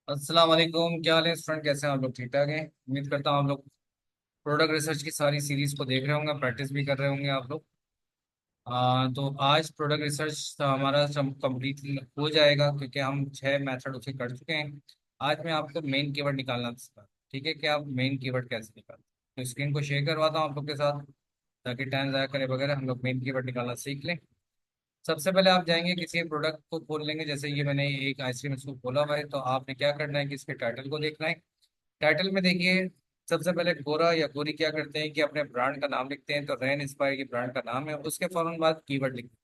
अस्सलाम वालेकुम। क्या हाल है स्टूडेंट? कैसे हैं आप लोग? ठीक ठाक हैं? उम्मीद करता हूँ आप लोग प्रोडक्ट रिसर्च की सारी सीरीज को देख रहे होंगे, प्रैक्टिस भी कर रहे होंगे आप लोग। तो आज प्रोडक्ट रिसर्च हमारा कंप्लीट हो जाएगा क्योंकि हम 6 मेथड उसे कर चुके हैं। आज मैं आपको मेन कीवर्ड निकालना सिखा, ठीक है? कि आप मेन कीवर्ड कैसे निकालते हैं। तो स्क्रीन को शेयर करवाता हूँ आप लोग के साथ ताकि टाइम ज़ाया करे वगैरह हम लोग मेन कीवर्ड निकालना सीख लें। सबसे पहले आप जाएंगे किसी एक प्रोडक्ट को खोल लेंगे, जैसे ये मैंने एक आइसक्रीम इसको खोला हुआ है, तो आपने क्या करना है कि इसके टाइटल को देखना है। टाइटल में देखिए, सबसे पहले गोरा या गोरी क्या करते हैं कि अपने ब्रांड का नाम लिखते हैं, तो रेन इंस्पायर की ब्रांड का नाम है। उसके फौरन बाद कीवर्ड लिखते हैं।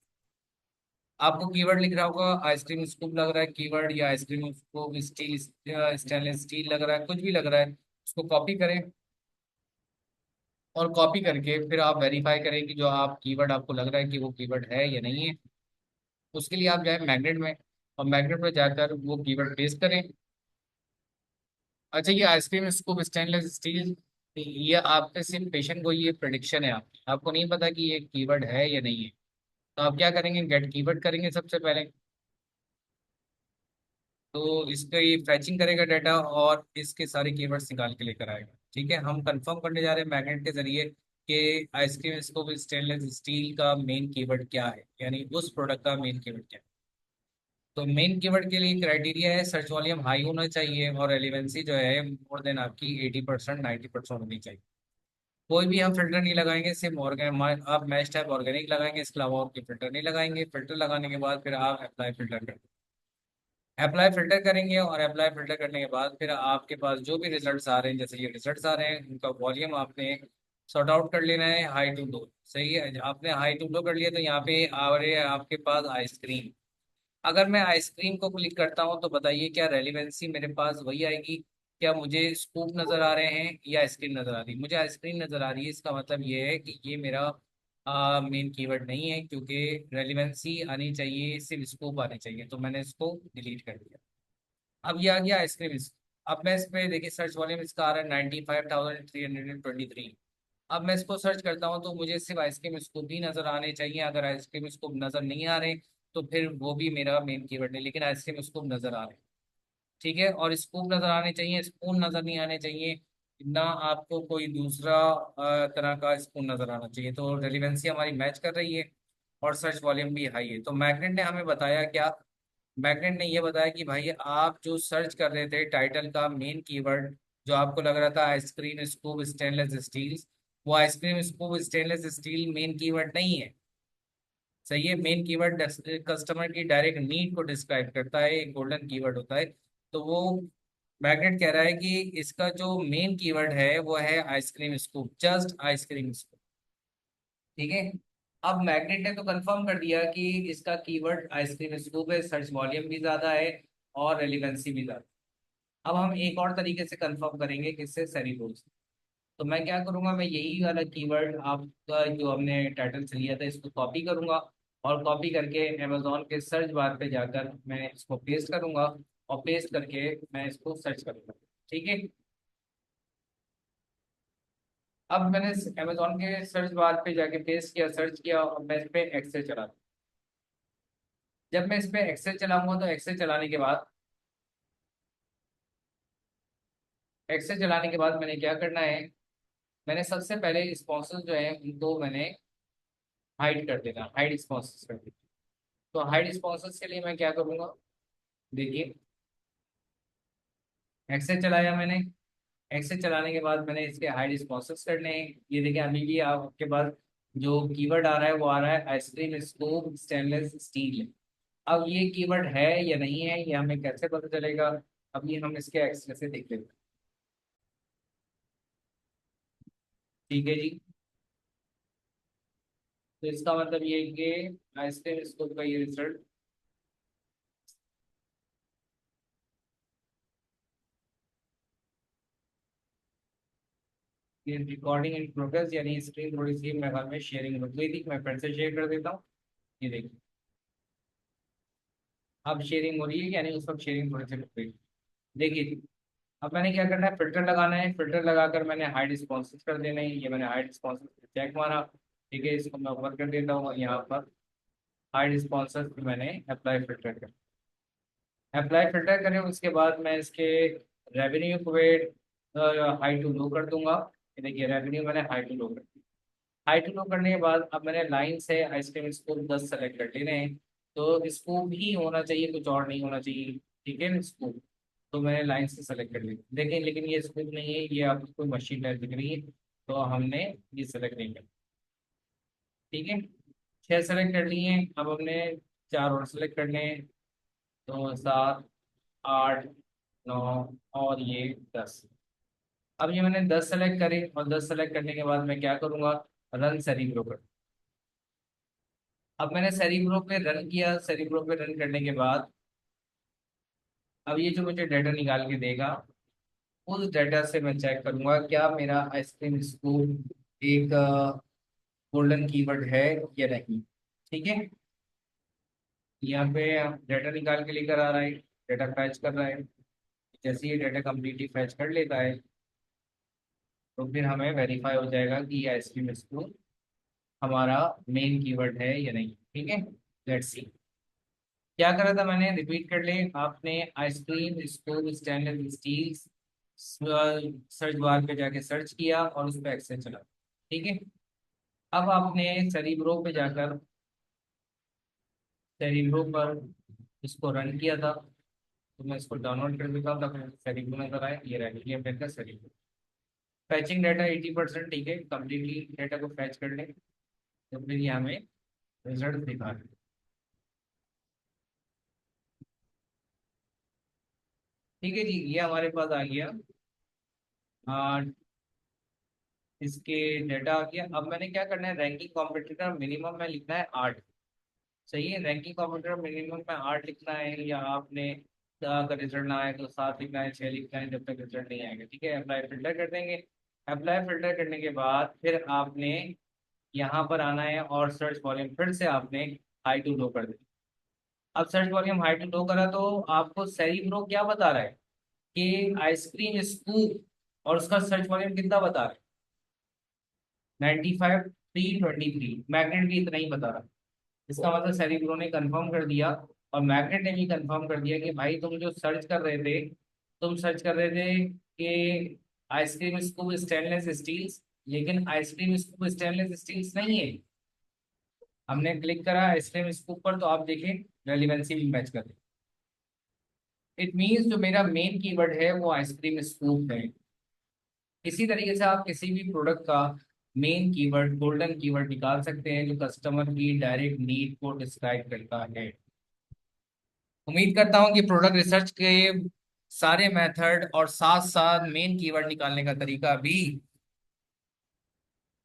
आपको कीवर्ड लिख रहा होगा आइसक्रीम स्कूप लग रहा है कीवर्ड, या ice cream scoop steel, stainless steel लग रहा है, कुछ भी लग रहा है, उसको कॉपी करें। और कॉपी करके फिर आप वेरीफाई करें कि जो आप कीवर्ड आपको लग रहा है कि वो कीवर्ड है या नहीं है। उसके लिए आप जाए मैग्नेट में, और मैग्नेट में जाकर वो कीवर्ड पेस्ट करें। अच्छा, ये आइसक्रीम स्कूप स्टेनलेस स्टील, ये आपके सिर्फ पेशेंट को ये प्रिडिक्शन है, आपको नहीं पता कि ये कीवर्ड है या नहीं है। तो आप क्या करेंगे, गेट कीवर्ड करेंगे सबसे पहले। तो इसका ये फैचिंग करेगा डाटा और इसके सारे कीवर्ड्स निकाल के लेकर आएगा। ठीक है, हम कंफर्म करने जा रहे हैं मैग्नेट के जरिए कि आइसक्रीम स्कूप स्टेनलेस स्टील का मेन कीवर्ड क्या है, यानी उस प्रोडक्ट का मेन कीवर्ड क्या है। तो मेन कीवर्ड के लिए क्राइटेरिया है सर्च वॉल्यूम हाई होना चाहिए और रेलिवेंसी जो है मोर देन आपकी 80% 90% होनी चाहिए। कोई भी हम फिल्टर नहीं लगाएंगे, सिर्फ ऑर्गेनिक आप मैच टाइप ऑर्गेनिक लगाएंगे, इसके अलावा और कोई फिल्टर नहीं लगाएंगे। फिल्टर लगाने के बाद फिर आप अप्लाई फिल्टर कर अप्लाई फिल्टर करेंगे, और अप्लाई फिल्टर करने के बाद फिर आपके पास जो भी रिजल्ट्स आ रहे हैं, जैसे ये रिजल्ट्स आ रहे हैं, उनका वॉल्यूम आपने सॉर्ट आउट कर लेना है हाई टू लो। सही है, आपने हाई टू लो कर लिया तो यहाँ पे आ रहे हैं आपके पास आइसक्रीम। अगर मैं आइसक्रीम को क्लिक करता हूँ तो बताइए क्या रेलिवेंसी मेरे पास वही आएगी? क्या मुझे स्कूप नजर आ रहे हैं या आइसक्रीम नजर आ रही है? मुझे आइसक्रीम नजर आ रही है, इसका मतलब ये है कि ये मेरा मेन कीवर्ड नहीं है, क्योंकि रेलिवेंसी आनी चाहिए, सिर्फ स्कूप आनी चाहिए, तो मैंने इसको डिलीट कर दिया। अब ये आ गया आइसक्रीम। अब मैं इस पे देखिए सर्च वॉल्यूम इसका आ रहा है 95,323। अब मैं इसको सर्च करता हूँ तो मुझे सिर्फ आइसक्रीम स्कूप ही नजर आने चाहिए। अगर आइसक्रीम स्कूप नजर नहीं आ रहे तो फिर वो भी मेरा मेन कीवर्ड नहीं, लेकिन आइसक्रीम स्कूप नजर आ रहे हैं। ठीक है, और स्कूप नजर आने चाहिए, स्पून नजर नहीं आने चाहिए। ना आपको कोई दूसरा तरह का स्पून नजर आना चाहिए। तो रेलिवेंसी हमारी मैच कर रही है और सर्च वॉल्यूम भी हाई है। तो मैग्नेट ने हमें बताया क्या? मैग्नेट ने ये बताया कि भाई आप जो सर्च कर रहे थे टाइटल का मेन कीवर्ड, जो आपको लग रहा था आइसक्रीम स्कूप स्टेनलेस स्टील, वो ice cream scoop stainless steel main keyword नहीं है। सही है, मेन कीवर्ड कस्टमर की डायरेक्ट नीड को डिस्क्राइब करता है, एक गोल्डन कीवर्ड होता है। तो वो मैग्नेट कह रहा है कि इसका जो मेन कीवर्ड है वो है ice cream scoop, just ice cream scoop. ठीक है, अब मैग्नेट ने तो कंफर्म कर दिया कि इसका कीवर्ड आइसक्रीम स्कूप है, सर्च वॉल्यूम भी ज्यादा है और रेलिवेंसी भी ज्यादा। अब हम एक और तरीके से कंफर्म करेंगे, किससे? सेरीलोज। तो मैं क्या करूंगा, मैं यही वाला कीवर्ड आपका जो हमने टाइटल से लिया था इसको कॉपी करूंगा, और कॉपी करके अमेजोन के सर्च बार पे जाकर मैं इसको पेस्ट करूंगा, और पेस्ट करके मैं इसको सर्च करूंगा। ठीक है, अब मैंने अमेजोन के सर्च बार पे जाके पेस्ट किया, सर्च किया, और मैं इस पे एक्सेल चला। जब मैं इस पे एक्सेल चलाऊंगा तो एक्सेल चलाने के बाद मैंने क्या करना है, मैंने सबसे पहले स्पॉन्सर्स जो है उनको मैंने हाइड कर देना, हाइड स्पॉन्सर्स कर देना। तो हाइड स्पॉन्सर्स के लिए मैं क्या करूंगा, देखिए एक्सेल चलाया मैंने। एक्सेल चलाने के बाद मैंने इसके हाइड स्पॉन्सर्स करने हैं। ये देखिए अभी भी आपके पास जो कीवर्ड आ रहा है वो आ रहा है आइसक्रीम स्कूप स्टेनलेस स्टील। अब ये कीवर्ड है या नहीं है ये हमें कैसे पता चलेगा? अभी हम इसके एक्सेल से देख लेते हैं। ठीक है जी, तो इसका मतलब ये है कि आइसक्रीम स्कूप का ये रिजल्ट, ये रिकॉर्डिंग इन प्रोग्रेस, यानी स्क्रीन थोड़ी सी मेरे ख्याल में शेयरिंग रुक गई थी, मैं फिर से शेयर कर देता हूँ। ये देखिए अब शेयरिंग हो रही है, यानी उस वक्त शेयरिंग थोड़ी सी रुक गई। देखिए अब मैंने क्या करना है, फिल्टर लगाना है। फिल्टर लगाकर मैंने हाइड रिस्पॉन्सेज कर देना है। ये मैंने हाइड रिस्पॉन्सेज चेक मारा। ठीक है, इसको मैं ऊपर कर देता हूँ, यहाँ पर हाइड रिस्पॉन्सेज मैंने अप्लाई फिल्टर कर। अप्लाई फिल्टर करें, उसके बाद मैं इसके रेवेन्यू को हाई टू लो कर दूंगा। ये देखिए रेवेन्यू मैंने हाई टू लो कर दिया। हाई टू लो करने के बाद अब मैंने लाइन से आइसक्रीम स्कूप 10 सेलेक्ट कर लेने हैं। तो स्कूप ही होना चाहिए, कुछ और नहीं होना चाहिए, ठीक है, स्कूप। तो मैंने लाइन से सेलेक्ट कर लिया, देखिए लेकिन ये स्कूप नहीं है, ये आपको मशीन टाइप दिख रही है, तो हमने ये सेलेक्ट नहीं किया, ठीक है। 6 सेलेक्ट कर लिए हैं, अब हमने 4 और सेलेक्ट करने हैं। तो 7, 8, 9 और ये 10। अब ये मैंने 10 सेलेक्ट करे, और 10 सेलेक्ट करने के बाद मैं क्या करूंगा, रन सेरिब्रो कर। अब मैंने सेरिब्रो पे रन किया, सेरिब्रो पे रन करने के बाद अब ये जो मुझे डाटा निकाल के देगा, उस डाटा से मैं चेक करूंगा क्या मेरा आइसक्रीम स्कूप एक गोल्डन कीवर्ड है या नहीं, ठीक है। यहाँ पे डाटा निकाल के लेकर आ रहा है, डाटा फैच कर रहा है। जैसे ये डाटा कम्प्लीटली फैच कर लेता है, तो फिर हमें वेरीफाई हो जाएगा कि ये आइसक्रीम स्कूप हमारा मेन कीवर्ड है या नहीं, ठीक है। लेट्स सी क्या करा था मैंने, रिपीट कर ले। आपने ice cream scoop stainless steel search bar पे जाके सर्च किया और उस पर एक्सेस चला, ठीक है। अब आपने सेरिब्रो पे जाकर सेरिब्रो पर इसको रन किया था, तो मैं इसको डाउनलोड कर देता हूँ ताकि सेरिब्रो नजर आए। ये रह गया मेरे का सेरिब्रो। फैचिंग डाटा 80%, ठीक है, कम्प्लीटली डाटा को फैच कर ले, तो फिर ये हमें रिजल्ट दिखा रहे। ठीक है जी, ये हमारे पास आ गया। आ, इसके डाटा आ गया। अब मैंने क्या करना है, रैंकिंग कॉम्पिटिटर मिनिमम में लिखना है 8। सही है, रैंकिंग कॉम्पिटिटर मिनिमम में 8 लिखना है, या आपने अगर रिजल्ट ना आए तो 7 लिखना है, 6 लिखना है, जब तक रिजल्ट नहीं आएगा, ठीक है। अप्लाई फिल्टर कर देंगे। अप्लाई फिल्टर करने के बाद फिर आपने यहाँ पर आना है, और सर्च वॉल्यूम फिर से आपने हाई टू लो कर देना। अब search volume high to low करा तो आपको सेरिब्रो क्या बता रहा है कि आइसक्रीम स्कूप, और उसका सर्च वॉल्यूम कितना बता रहा है, 95, 323। मैग्नेट भी इतना ही बता रहा है। इसका मतलब सेरिब्रो ने कंफर्म कर दिया, और मैग्नेट ने भी कंफर्म कर दिया कि भाई तुम जो सर्च कर रहे थे, तुम सर्च कर रहे थे कि आइसक्रीम स्कूप स्टेनलेस स्टील्स, लेकिन आइसक्रीम स्कूप स्टेनलेस स्टील्स नहीं है। हमने क्लिक करा आइसक्रीम स्कूप पर, तो आप देखें रेलिवेंसी भी मैच कर रही। इट मीन्स जो मेरा मेन कीवर्ड है वो आइसक्रीम स्कूप है। इसी तरीके से आप किसी भी प्रोडक्ट का मेन कीवर्ड, गोल्डन कीवर्ड निकाल सकते हैं जो कस्टमर की डायरेक्ट नीड को डिस्क्राइब करता है। उम्मीद करता हूँ कि प्रोडक्ट रिसर्च के सारे मेथड और साथ साथ मेन कीवर्ड निकालने का तरीका भी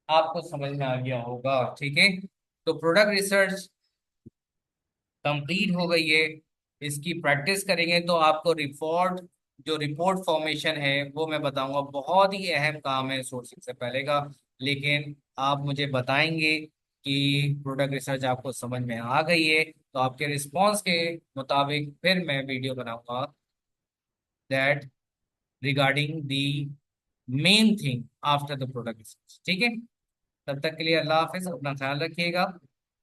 आपको समझ में आ गया होगा, ठीक है। तो प्रोडक्ट रिसर्च कंप्लीट हो गई है। इसकी प्रैक्टिस करेंगे तो आपको रिपोर्ट, जो रिपोर्ट फॉर्मेशन है वो मैं बताऊंगा, बहुत ही अहम काम है सोर्सिंग से पहले का। लेकिन आप मुझे बताएंगे कि प्रोडक्ट रिसर्च आपको समझ में आ गई है, तो आपके रिस्पॉन्स के मुताबिक फिर मैं वीडियो बनाऊंगा that regarding the main thing after the product research, ठीक है। तब तक के लिए अल्लाह हाफिज, अपना ख्याल रखिएगा।